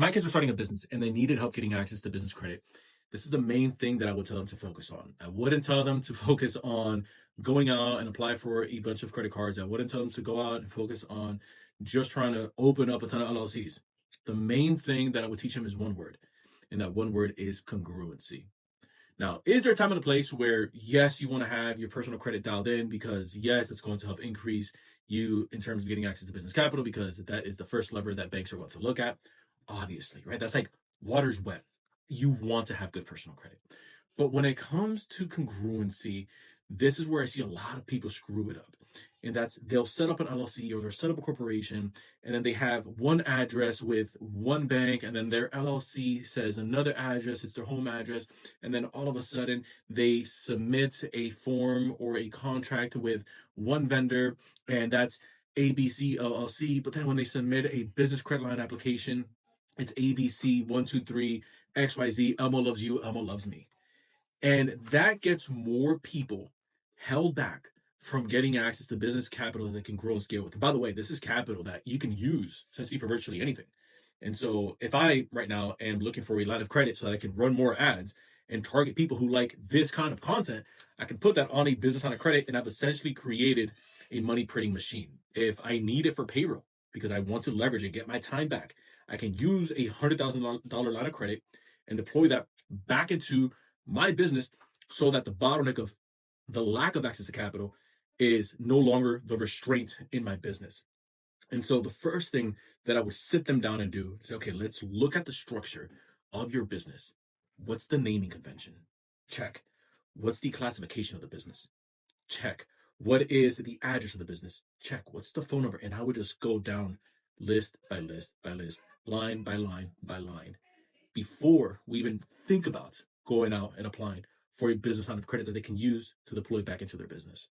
my kids were starting a business and they needed help getting access to business credit, this is the main thing that I would tell them to focus on. I wouldn't tell them to focus on going out and apply for a bunch of credit cards. I wouldn't tell them to go out and focus on just trying to open up a ton of LLCs. The main thing that I would teach them is one word, and that one word is congruency. Now, is there a time and a place where, yes, you want to have your personal credit dialed in because, yes, it's going to help increase you in terms of getting access to business capital because that is the first lever that banks are going to look at? Obviously, right? That's like water's wet. You want to have good personal credit. But when it comes to congruency, this is where I see a lot of people screw it up. And that's they'll set up an LLC or they'll set up a corporation, and then they have one address with one bank, and then their LLC says another address, it's their home address, and then all of a sudden they submit a form or a contract with one vendor, and that's ABC LLC. But then when they submit a business credit line application, it's ABC 123 XYZ, Elmo loves you, Elmo loves me. And that gets more people held back from getting access to business capital that they can grow and scale with. And by the way, this is capital that you can use essentially for virtually anything. And so if I right now am looking for a line of credit so that I can run more ads and target people who like this kind of content, I can put that on a business line of credit, and I've essentially created a money printing machine. If I need it for payroll because I want to leverage and get my time back, I can use a $100,000 line of credit and deploy that back into my business so that the bottleneck of the lack of access to capital is no longer the restraint in my business. And so the first thing that I would sit them down and do is say, okay, let's look at the structure of your business. What's the naming convention? Check. What's the classification of the business? Check. What is the address of the business? Check. What's the phone number? And I would just go down list by list by list, line by line by line, before we even think about going out and applying for a business line of credit that they can use to deploy back into their business.